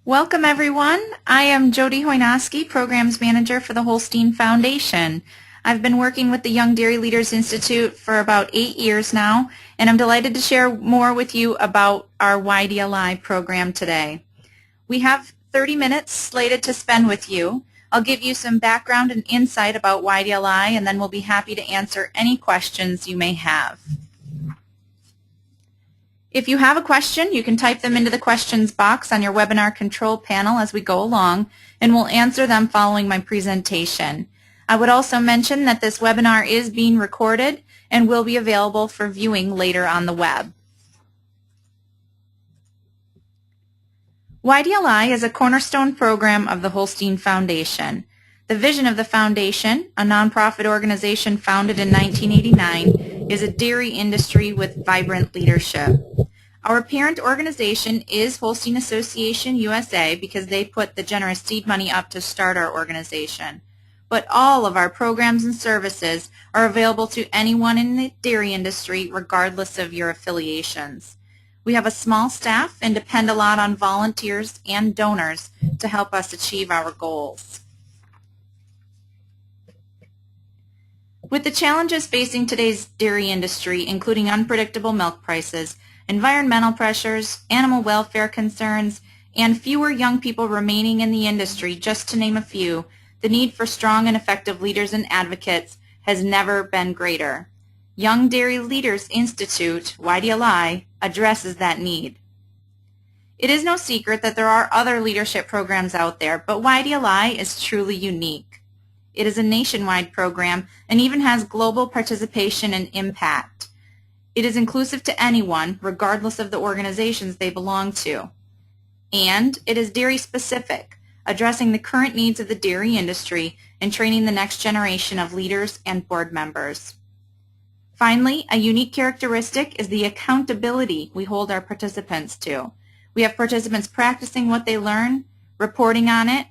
Welcome everyone. I am Jodi Hoynoski, Programs Manager for the Holstein Foundation. I've been working with the Young Dairy Leaders Institute for about 8 years now, and I'm delighted to share more with you about our YDLI program today. We have 30 minutes slated to spend with you. I'll give you some background and insight about YDLI, and then we'll be happy to answer any questions you may have. If you have a question, you can type them into the questions box on your webinar control panel as we go along, and we'll answer them following my presentation. I would also mention that this webinar is being recorded and will be available for viewing later on the web. YDLI is a cornerstone program of the Holstein Foundation. The vision of the foundation, a nonprofit organization founded in 1989, is a dairy industry with vibrant leadership. Our parent organization is Holstein Association USA because they put the generous seed money up to start our organization. But all of our programs and services are available to anyone in the dairy industry regardless of your affiliations. We have a small staff and depend a lot on volunteers and donors to help us achieve our goals. With the challenges facing today's dairy industry, including unpredictable milk prices, environmental pressures, animal welfare concerns, and fewer young people remaining in the industry, just to name a few, the need for strong and effective leaders and advocates has never been greater. Young Dairy Leaders Institute, YDLI, addresses that need. It is no secret that there are other leadership programs out there, but YDLI is truly unique. It is a nationwide program and even has global participation and impact. It is inclusive to anyone, regardless of the organizations they belong to. And it is dairy specific, addressing the current needs of the dairy industry and training the next generation of leaders and board members. Finally, a unique characteristic is the accountability we hold our participants to. We have participants practicing what they learn, reporting on it,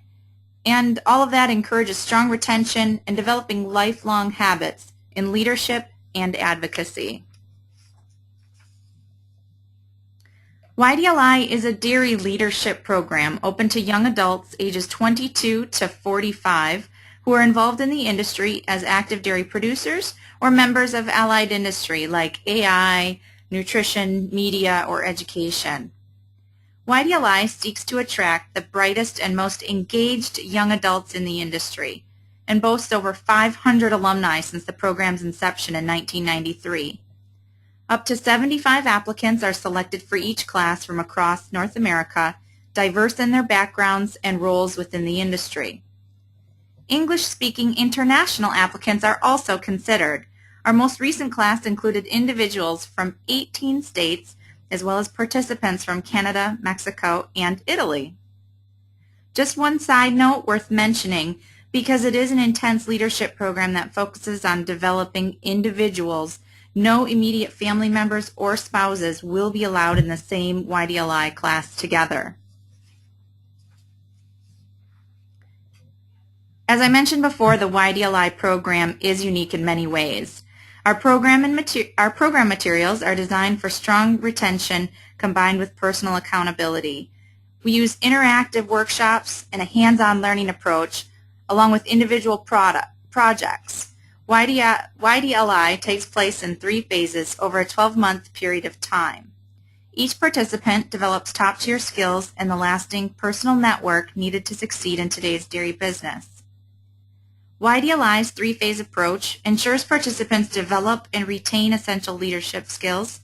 and all of that encourages strong retention and developing lifelong habits in leadership and advocacy. YDLI is a dairy leadership program open to young adults ages 22 to 45 who are involved in the industry as active dairy producers or members of allied industry like AI, nutrition, media, or education. YDLI seeks to attract the brightest and most engaged young adults in the industry and boasts over 500 alumni since the program's inception in 1993. Up to 75 applicants are selected for each class from across North America, diverse in their backgrounds and roles within the industry. English-speaking international applicants are also considered. Our most recent class included individuals from 18 states as well as participants from Canada, Mexico, and Italy. Just one side note worth mentioning, because it is an intense leadership program that focuses on developing individuals, no immediate family members or spouses will be allowed in the same YDLI class together. As I mentioned before, the YDLI program is unique in many ways. Our program materials are designed for strong retention combined with personal accountability. We use interactive workshops and a hands-on learning approach along with individual projects. YDLI takes place in 3 phases over a 12-month period of time. Each participant develops top-tier skills and the lasting personal network needed to succeed in today's dairy business. YDLI's 3-phase approach ensures participants develop and retain essential leadership skills,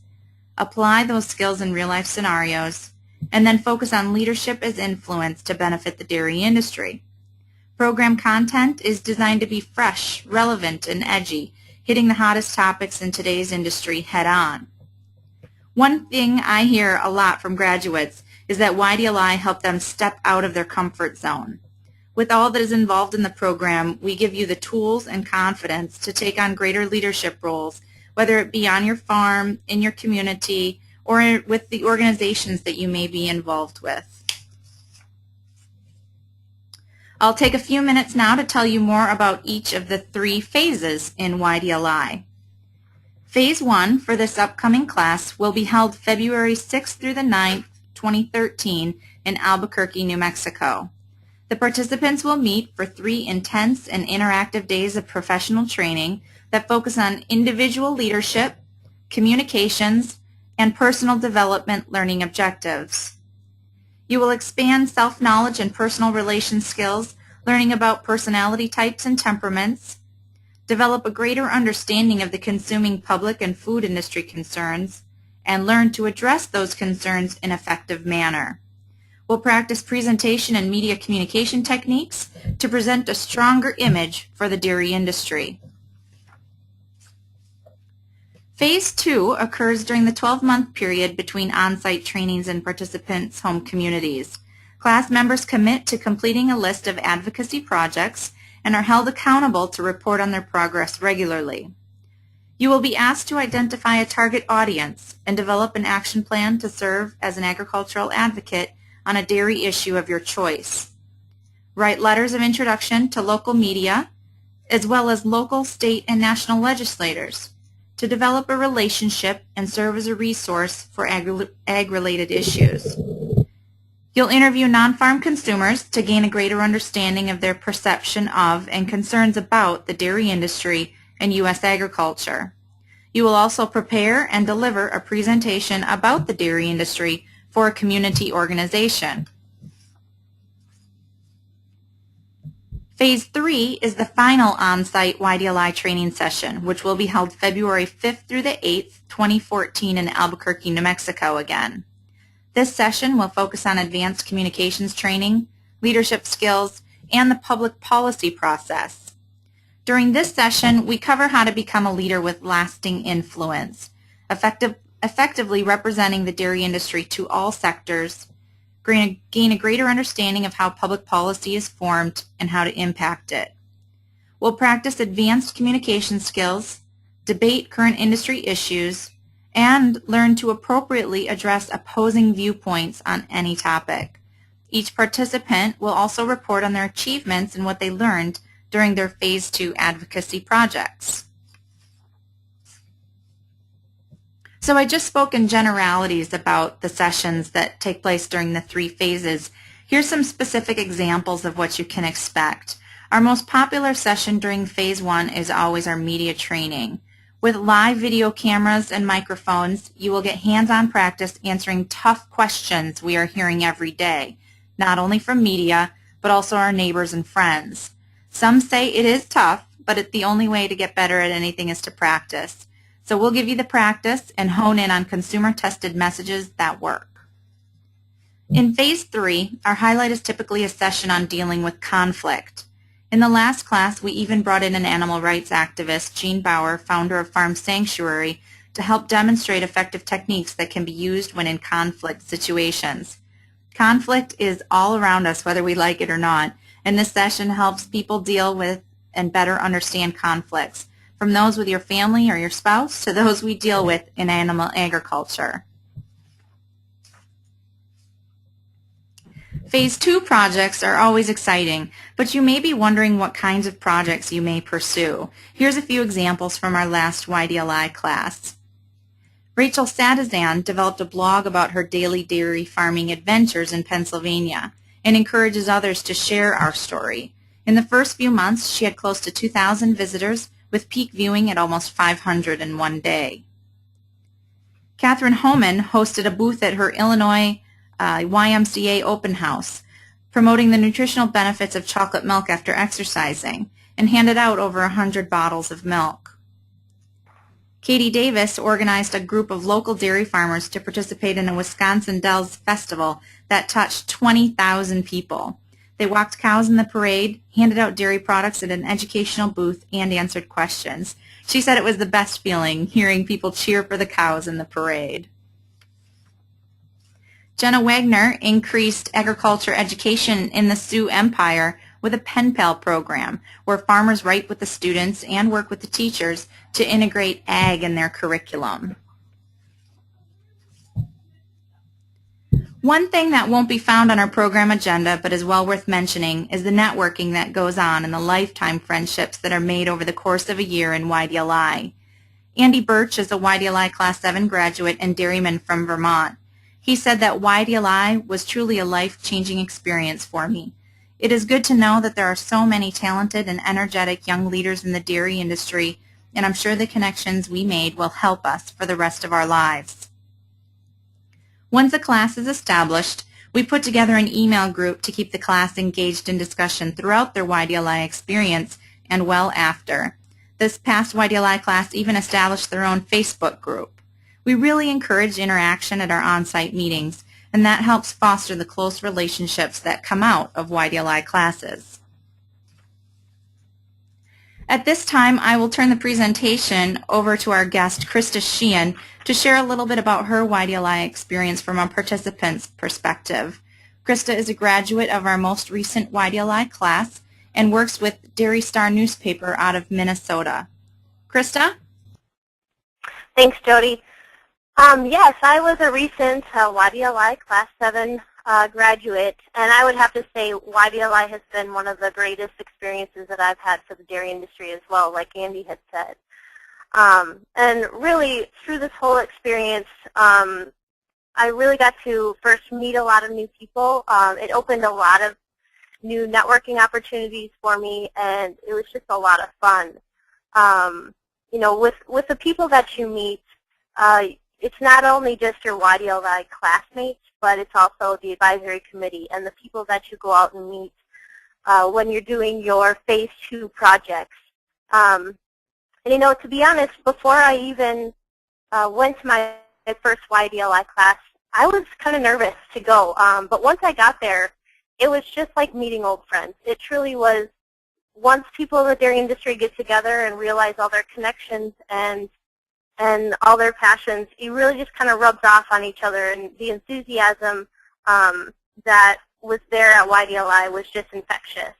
apply those skills in real-life scenarios, and then focus on leadership as influence to benefit the dairy industry. Program content is designed to be fresh, relevant, and edgy, hitting the hottest topics in today's industry head-on. One thing I hear a lot from graduates is that YDLI helped them step out of their comfort zone. With all that is involved in the program, we give you the tools and confidence to take on greater leadership roles, whether it be on your farm, in your community, or with the organizations that you may be involved with. I'll take a few minutes now to tell you more about each of the 3 phases in YDLI. Phase 1 for this upcoming class will be held February 6th through the 9th 2013 in Albuquerque, New Mexico. The participants will meet for 3 intense and interactive days of professional training that focus on individual leadership, communications, and personal development learning objectives. You will expand self-knowledge and personal relation skills, learning about personality types and temperaments, develop a greater understanding of the consuming public and food industry concerns, and learn to address those concerns in an effective manner. We'll practice presentation and media communication techniques to present a stronger image for the dairy industry. Phase 2 occurs during the 12-month period between on-site trainings and participants' home communities. Class members commit to completing a list of advocacy projects and are held accountable to report on their progress regularly. You will be asked to identify a target audience and develop an action plan to serve as an agricultural advocate on a dairy issue of your choice. Write letters of introduction to local media, as well as local, state, and national legislators, to develop a relationship and serve as a resource for ag-related issues. You'll interview non-farm consumers to gain a greater understanding of their perception of and concerns about the dairy industry and U.S. agriculture. You will also prepare and deliver a presentation about the dairy industry for a community organization. Phase 3 is the final on-site YDLI training session, which will be held February 5th through the 8th, 2014 in Albuquerque, New Mexico again. This session will focus on advanced communications training, leadership skills, and the public policy process. During this session, we cover how to become a leader with lasting influence, effectively representing the dairy industry to all sectors, gain a greater understanding of how public policy is formed and how to impact it. We'll practice advanced communication skills, debate current industry issues, and learn to appropriately address opposing viewpoints on any topic. Each participant will also report on their achievements and what they learned during their Phase 2 advocacy projects. So I just spoke in generalities about the sessions that take place during the 3 phases. Here's some specific examples of what you can expect. Our most popular session during Phase 1 is always our media training. With live video cameras and microphones, you will get hands-on practice answering tough questions we are hearing every day, not only from media, but also our neighbors and friends. Some say it is tough, but the only way to get better at anything is to practice. So we'll give you the practice and hone in on consumer-tested messages that work. In Phase 3, our highlight is typically a session on dealing with conflict. In the last class, we even brought in an animal rights activist, Jean Bauer, founder of Farm Sanctuary, to help demonstrate effective techniques that can be used when in conflict situations. Conflict is all around us, whether we like it or not, and this session helps people deal with and better understand conflicts, from those with your family or your spouse to those we deal with in animal agriculture. Phase 2 projects are always exciting, but you may be wondering what kinds of projects you may pursue. Here's a few examples from our last YDLI class. Rachel Sadizan developed a blog about her daily dairy farming adventures in Pennsylvania and encourages others to share our story. In the first few months, she had close to 2,000 visitors, with peak viewing at almost 500 in one day. Catherine Homan hosted a booth at her Illinois YMCA open house, promoting the nutritional benefits of chocolate milk after exercising, and handed out over 100 bottles of milk. Katie Davis organized a group of local dairy farmers to participate in a Wisconsin Dells festival that touched 20,000 people. They walked cows in the parade, handed out dairy products at an educational booth, and answered questions. She said it was the best feeling, hearing people cheer for the cows in the parade. Jenna Wagner increased agriculture education in the Sioux Empire with a pen pal program, where farmers write with the students and work with the teachers to integrate ag in their curriculum. One thing that won't be found on our program agenda, but is well worth mentioning, is the networking that goes on and the lifetime friendships that are made over the course of a year in YDLI. Andy Birch is a YDLI Class 7 graduate and dairyman from Vermont. He said that YDLI was truly a life-changing experience for me. It is good to know that there are so many talented and energetic young leaders in the dairy industry, and I'm sure the connections we made will help us for the rest of our lives. Once a class is established, we put together an email group to keep the class engaged in discussion throughout their YDLI experience and well after. This past YDLI class even established their own Facebook group. We really encourage interaction at our on-site meetings, and that helps foster the close relationships that come out of YDLI classes. At this time, I will turn the presentation over to our guest, Krista Sheehan, to share a little bit about her YDLI experience from a participant's perspective. Krista is a graduate of our most recent YDLI class and works with Dairy Star newspaper out of Minnesota. Krista? Thanks, Jodi. Yes, I was a recent YDLI Class 7 graduate, and I would have to say YDLI has been one of the greatest experiences that I've had for the dairy industry as well, like Andy had said. And really, through this whole experience, I really got to first meet a lot of new people. It opened a lot of new networking opportunities for me, and it was just a lot of fun. You know, with the people that you meet, it's not only just your YDLI classmates, but it's also the advisory committee and the people that you go out and meet when you're doing your Phase 2 projects. And you know, to be honest, before I even went to my first YDLI class, I was kind of nervous to go. But once I got there, it was just like meeting old friends. It truly was. Once people in the dairy industry get together and realize all their connections and all their passions, it really just kind of rubs off on each other, and the enthusiasm that was there at YDLI was just infectious.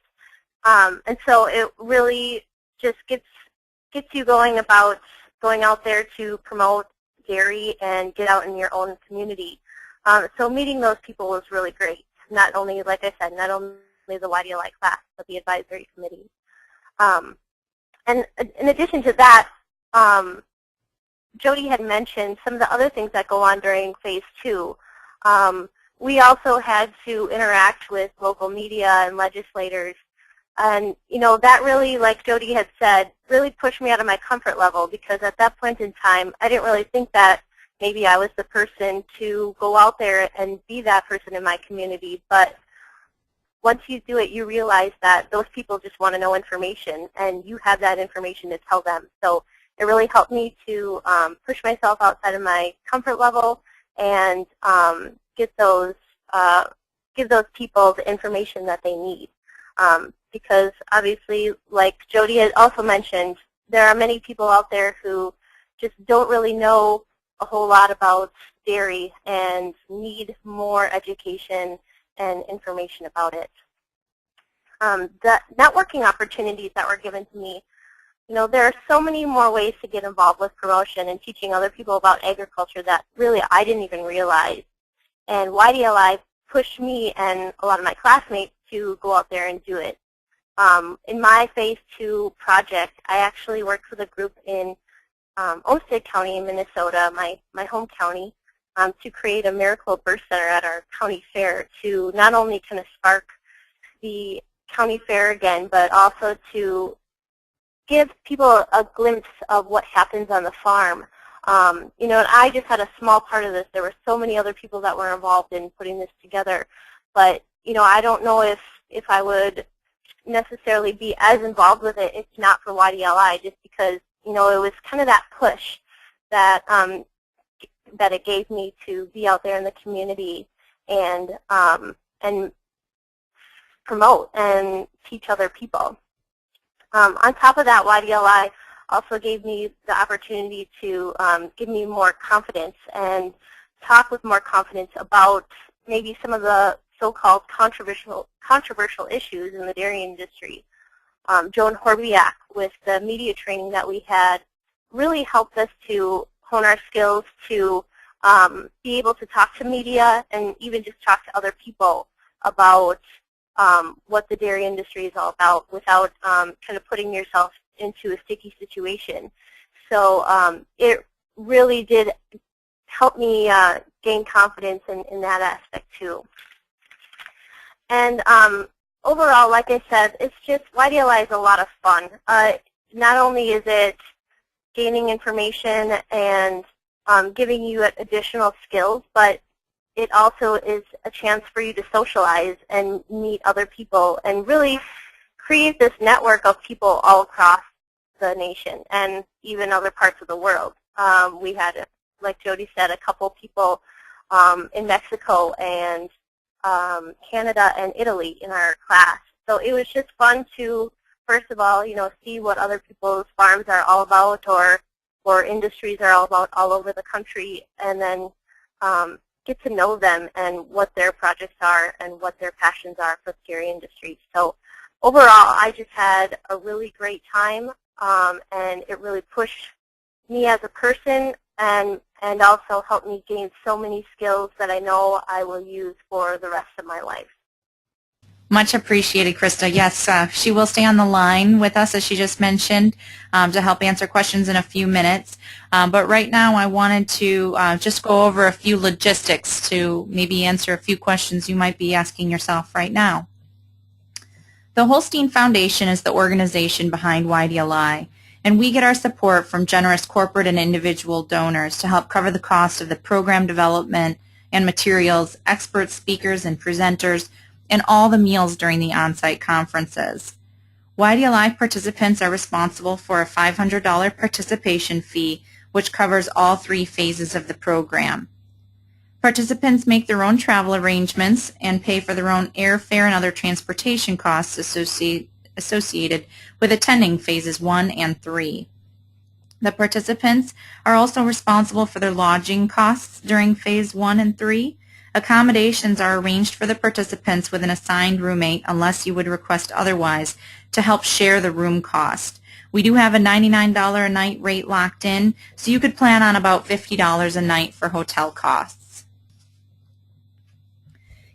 And so it really just gets you going about going out there to promote dairy and get out in your own community. So meeting those people was really great. Not only, like I said, not only the YDLI class, but the advisory committee. And in addition to that, Jodi had mentioned some of the other things that go on during Phase 2. We also had to interact with local media and legislators. And, you know, that really, like Jodi had said, really pushed me out of my comfort level, because at that point in time, I didn't really think that maybe I was the person to go out there and be that person in my community. But once you do it, you realize that those people just want to know information, and you have that information to tell them. So it really helped me to push myself outside of my comfort level and give those people the information that they need. Because obviously, like Jodi had also mentioned, there are many people out there who just don't really know a whole lot about dairy and need more education and information about it. The networking opportunities that were given to me, you know, there are so many more ways to get involved with promotion and teaching other people about agriculture that really I didn't even realize. And YDLI pushed me and a lot of my classmates to go out there and do it. In my Phase 2 project, I actually worked with a group in Olmsted County in Minnesota, my home county, to create a Miracle Birth Center at our county fair to not only kind of spark the county fair again, but also to give people a glimpse of what happens on the farm. You know, and I just had a small part of this. There were so many other people that were involved in putting this together. But, you know, I don't know if I would necessarily be as involved with it if not for YDLI, just because, you know, it was kind of that push that that it gave me to be out there in the community and promote and teach other people. On top of that, YDLI also gave me the opportunity to give me more confidence and talk with more confidence about maybe some of the so-called controversial issues in the dairy industry. Joan Horbiak, with the media training that we had, really helped us to hone our skills to be able to talk to media and even just talk to other people about what the dairy industry is all about without kind of putting yourself into a sticky situation. So it really did help me gain confidence in that aspect too. And overall, like I said, it's just YDLI is a lot of fun. Not only is it gaining information and giving you additional skills, but it also is a chance for you to socialize and meet other people and really create this network of people all across the nation and even other parts of the world. We had, like Jodi said, a couple people in Mexico and Canada and Italy in our class. So it was just fun to, first of all, see what other people's farms are all about or industries are all about all over the country, and then get to know them and what their projects are and what their passions are for the dairy industry. So overall, I just had a really great time, and it really pushed me as a person and also helped me gain so many skills that I know I will use for the rest of my life. Much appreciated, Krista. Yes, she will stay on the line with us, as she just mentioned, to help answer questions in a few minutes. But right now I wanted to just go over a few logistics to maybe answer a few questions you might be asking yourself right now. The Holstein Foundation is the organization behind YDLI, and we get our support from generous corporate and individual donors to help cover the cost of the program development and materials, expert speakers and presenters, and all the meals during the on-site conferences. YDLI participants are responsible for a $500 participation fee, which covers all 3 phases of the program. Participants make their own travel arrangements and pay for their own airfare and other transportation costs associated with attending phases 1 and 3. The participants are also responsible for their lodging costs during phase 1 and 3. Accommodations are arranged for the participants with an assigned roommate unless you would request otherwise to help share the room cost. We do have a $99 a night rate locked in, so you could plan on about $50 a night for hotel costs.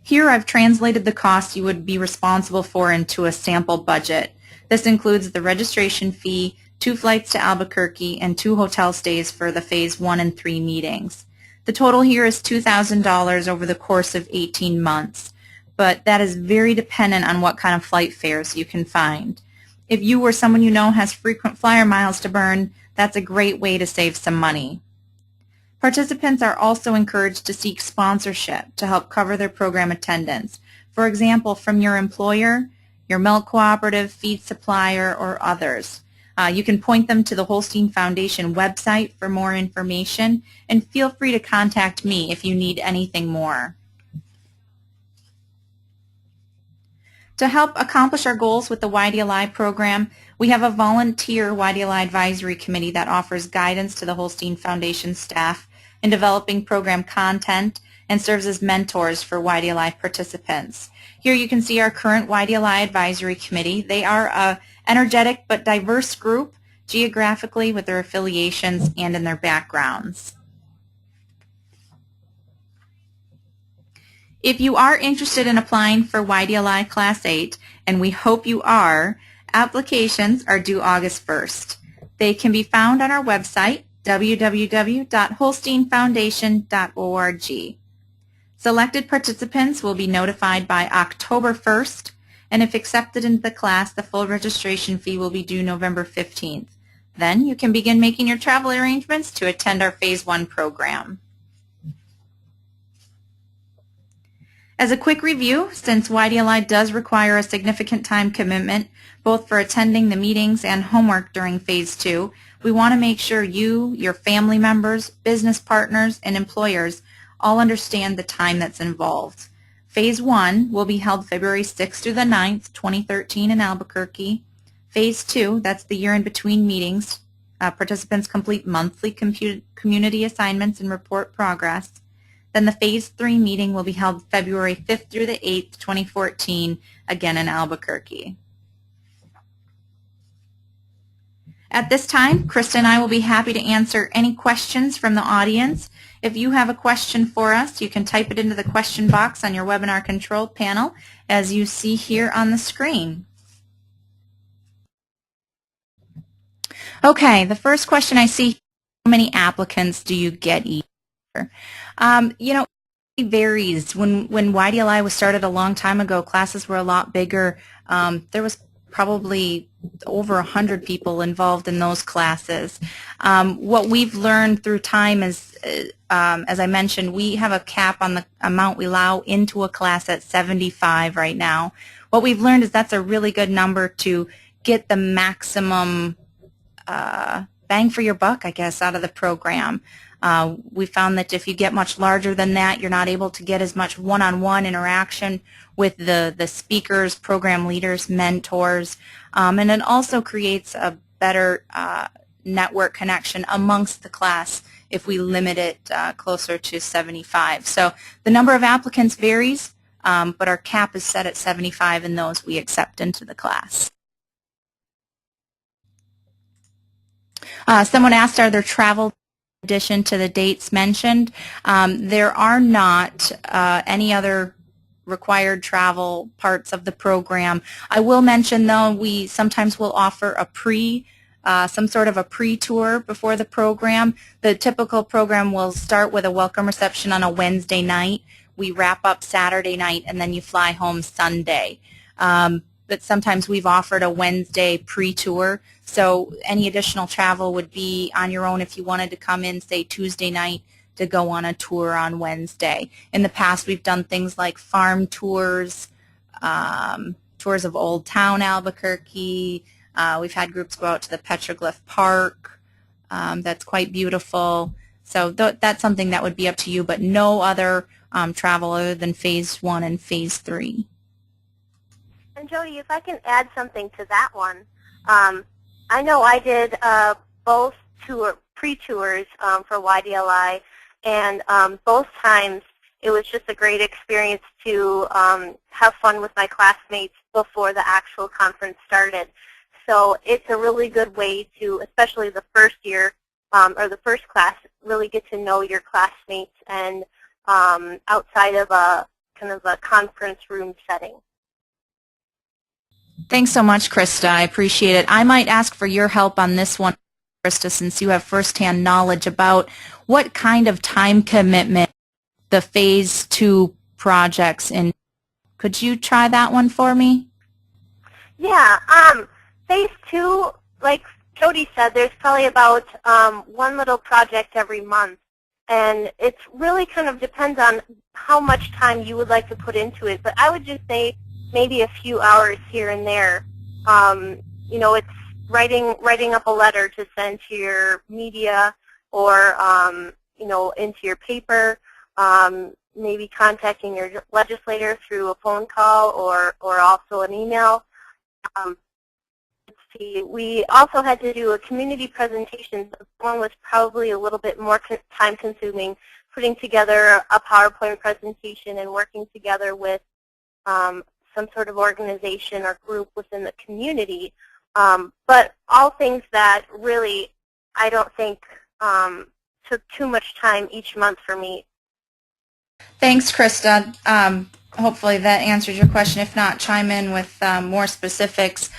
Here I've translated the costs you would be responsible for into a sample budget. This includes the registration fee, 2 flights to Albuquerque, and 2 hotel stays for the phase 1 and 3 meetings. The total here is $2,000 over the course of 18 months, but that is very dependent on what kind of flight fares you can find. If you or someone you know has frequent flyer miles to burn, that's a great way to save some money. Participants are also encouraged to seek sponsorship to help cover their program attendance. For example, from your employer, your milk cooperative, feed supplier, or others. You can point them to the Holstein Foundation website for more information, and feel free to contact me if you need anything more. To help accomplish our goals with the YDLI program, we have a volunteer YDLI advisory committee that offers guidance to the Holstein Foundation staff in developing program content and serves as mentors for YDLI participants. Here you can see our current YDLI advisory committee. They are a energetic but diverse group geographically with their affiliations and in their backgrounds. If you are interested in applying for YDLI Class 8, and we hope you are, applications are due August 1st. They can be found on our website, www.holsteinfoundation.org. Selected participants will be notified by October 1st, and if accepted into the class, the full registration fee will be due November 15th. Then you can begin making your travel arrangements to attend our Phase 1 program. As a quick review, since YDLI does require a significant time commitment, both for attending the meetings and homework during Phase 2, we want to make sure you, your family members, business partners, and employers all understand the time that's involved. Phase 1 will be held February 6th through the 9th, 2013 in Albuquerque. Phase 2, that's the year in between meetings. Participants complete monthly community assignments and report progress. Then the Phase 3 meeting will be held February 5th through the 8th, 2014, again in Albuquerque. At this time, Krista and I will be happy to answer any questions from the audience. If you have a question for us, you can type it into the question box on your webinar control panel as you see here on the screen. Okay, the first question I see, how many applicants do you get each? You know, it varies. When YDLI was started a long time ago, classes were a lot bigger. There was probably over 100 people involved in those classes. What we've learned through time is, as I mentioned, we have a cap on the amount we allow into a class at 75 right now. What we've learned is that's a really good number to get the maximum bang for your buck, I guess, out of the program. We found that if you get much larger than that, you're not able to get as much one-on-one interaction with the speakers, program leaders, mentors, and it also creates a better network connection amongst the class if we limit it closer to 75. So the number of applicants varies, but our cap is set at 75 and those we accept into the class. Someone asked, are there travel in addition to the dates mentioned? There are not any other required travel parts of the program. I will mention, though, we sometimes will offer a some sort of a pre-tour before the program. The typical program will start with a welcome reception on a Wednesday night. We wrap up Saturday night, and then you fly home Sunday. But sometimes we've offered a Wednesday pre-tour, so any additional travel would be on your own if you wanted to come in, say, Tuesday night to go on a tour on Wednesday. In the past, we've done things like farm tours, tours of Old Town Albuquerque. We've had groups go out to the Petroglyph Park. That's quite beautiful. So that's something that would be up to you, but no other travel other than Phase 1 and Phase 3. And Jodi, if I can add something to that one, I know I did both pre-tours for YDLI, and both times it was just a great experience to have fun with my classmates before the actual conference started. So it's a really good way to, especially the first year or the first class, really get to know your classmates and outside of a kind of a conference room setting. Thanks so much, Krista. I appreciate it. I might ask for your help on this one, Krista, since you have firsthand knowledge about what kind of time commitment the Phase 2 projects in. Could you try that one for me? Yeah. Phase 2, like Jodi said, there's probably about one little project every month. And it really kind of depends on how much time you would like to put into it. But I would just say maybe a few hours here and there. You know, it's writing up a letter to send to your media or, you know, into your paper, maybe contacting your legislator through a phone call or also an email. Let's see, we also had to do a community presentation. This one was probably a little bit more time-consuming, putting together a PowerPoint presentation and working together with some sort of organization or group within the community, but all things that really I don't think took too much time each month for me. Thanks, Krista. Hopefully that answers your question. If not, chime in with more specifics.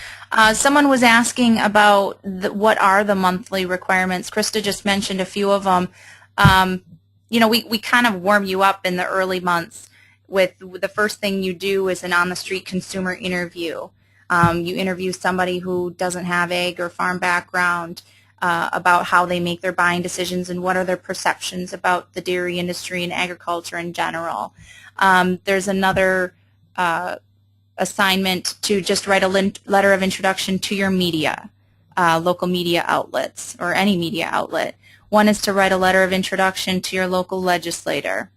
Someone was asking about what are the monthly requirements. Krista just mentioned a few of them. You know, we kind of warm you up in the early months. With the first thing you do is an on-the-street consumer interview. You interview somebody who doesn't have ag or farm background about how they make their buying decisions and what are their perceptions about the dairy industry and agriculture in general. There's another assignment to just write a letter of introduction to your media, local media outlets or any media outlet. One is to write a letter of introduction to your local legislator.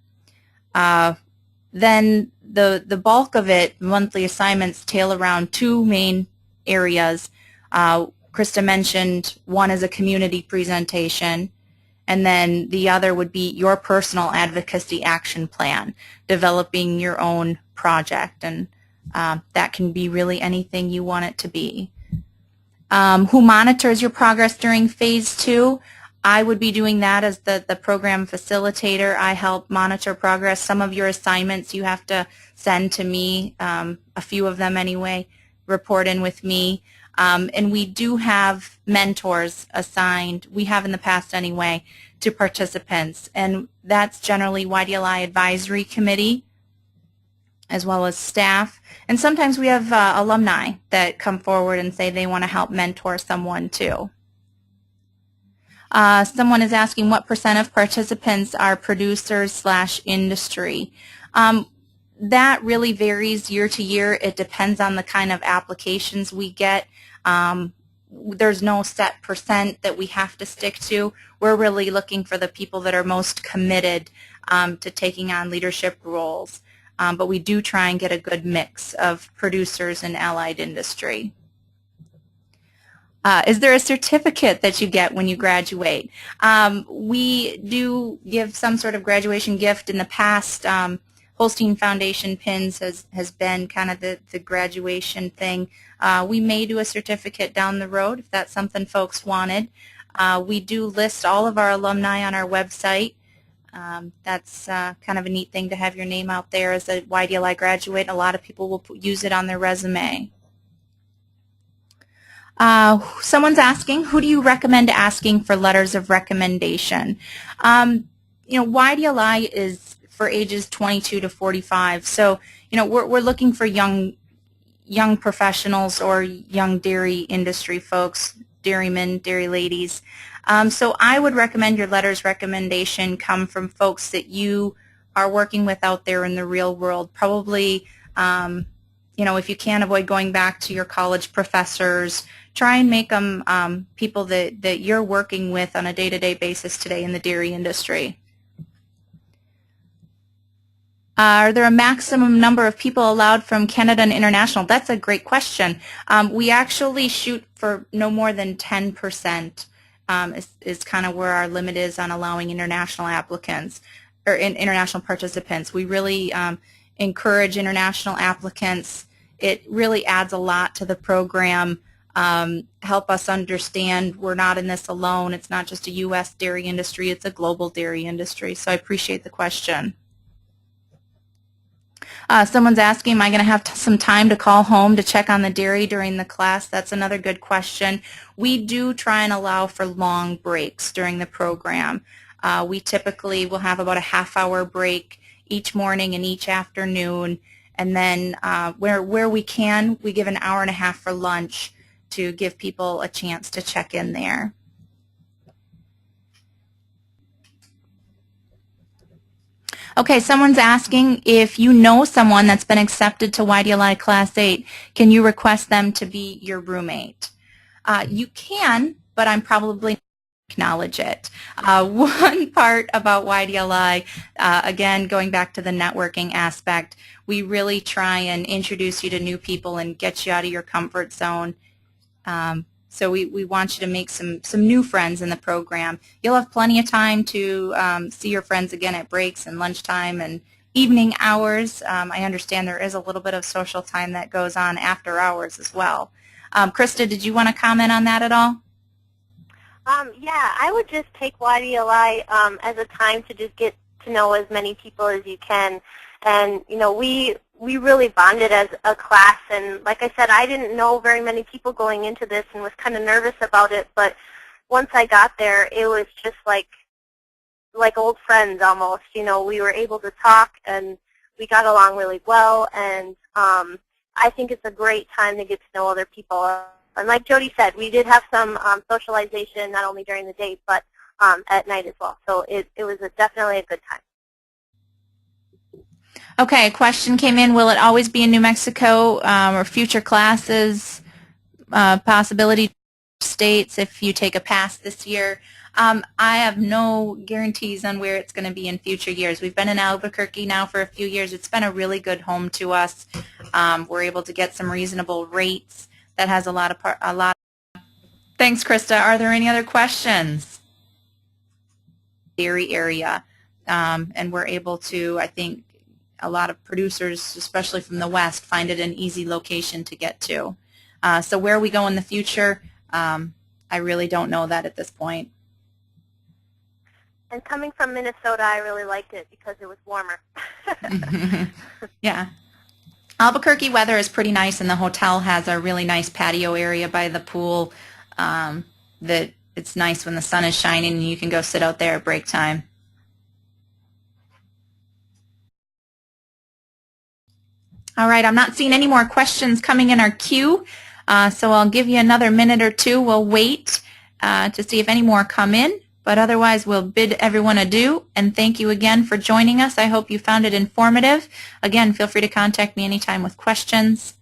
Then the bulk of it, monthly assignments, tail around two main areas. Krista mentioned one is a community presentation, and then the other would be your personal advocacy action plan, developing your own project, and that can be really anything you want it to be. Who monitors your progress during Phase 2? I would be doing that as the program facilitator. I help monitor progress. Some of your assignments you have to send to me, a few of them anyway, report in with me. And we do have mentors assigned, we have in the past anyway, to participants, and that's generally YDLI Advisory Committee as well as staff. And sometimes we have alumni that come forward and say they want to help mentor someone too. Someone is asking what % of participants are producers/industry. That really varies year to year. It depends on the kind of applications we get. There's no set % that we have to stick to. We're really looking for the people that are most committed to taking on leadership roles. But we do try and get a good mix of producers and allied industry. Is there a certificate that you get when you graduate? We do give some sort of graduation gift. In the past, Holstein Foundation pins has been kind of the graduation thing. We may do a certificate down the road if that's something folks wanted. We do list all of our alumni on our website. That's kind of a neat thing to have your name out there as a YDLI graduate. A lot of people will use it on their resume. Someone's asking, who do you recommend asking for letters of recommendation? YDLI is for ages 22 to 45, so we're looking for young professionals or young dairy industry folks, dairymen, dairy ladies. So I would recommend your letters recommendation come from folks that you are working with out there in the real world. Probably, if you can't avoid going back to your college professors, try and make them people that you're working with on a day-to-day basis today in the dairy industry. Are there a maximum number of people allowed from Canada and international? That's a great question. We actually shoot for no more than 10%. Is kind of where our limit is on allowing international applicants or international participants. We really encourage international applicants. It really adds a lot to the program. Help us understand we're not in this alone. It's not just a U.S. dairy industry, it's a global dairy industry. So I appreciate the question. Someone's asking, am I going to have some time to call home to check on the dairy during the class? That's another good question. We do try and allow for long breaks during the program. We typically will have about a half-hour break each morning and each afternoon, and then where we can, we give an hour and a half for lunch to give people a chance to check in there. Okay, someone's asking if you know someone that's been accepted to YDLI Class 8, can you request them to be your roommate? You can, but I'm probably not going to acknowledge it. One part about YDLI, again, going back to the networking aspect, we really try and introduce you to new people and get you out of your comfort zone. So we want you to make some new friends in the program. You'll have plenty of time to see your friends again at breaks and lunchtime and evening hours. I understand there is a little bit of social time that goes on after hours as well. Krista, did you want to comment on that at all? Yeah, I would just take YDLI as a time to just get to know as many people as you can. And, we really bonded as a class, and like I said, I didn't know very many people going into this and was kind of nervous about it, but once I got there, it was just like old friends almost. We were able to talk, and we got along really well, and I think it's a great time to get to know other people. And like Jodi said, we did have some socialization, not only during the day, but at night as well, so it was definitely a good time. Okay, a question came in, will it always be in New Mexico or future classes, possibility states if you take a pass this year? I have no guarantees on where it's going to be in future years. We've been in Albuquerque now for a few years. It's been a really good home to us. We're able to get some reasonable rates. That has a lot. Thanks, Krista. Are there any other questions? Dairy area, and we're able to, I think, a lot of producers, especially from the West, find it an easy location to get to. So where we go in the future, I really don't know that at this point. And coming from Minnesota, I really liked it because it was warmer. Yeah. Albuquerque weather is pretty nice, and the hotel has a really nice patio area by the pool that it's nice when the sun is shining and you can go sit out there at break time. All right, I'm not seeing any more questions coming in our queue, so I'll give you another minute or two. We'll wait to see if any more come in, but otherwise we'll bid everyone adieu, and thank you again for joining us. I hope you found it informative. Again, feel free to contact me anytime with questions.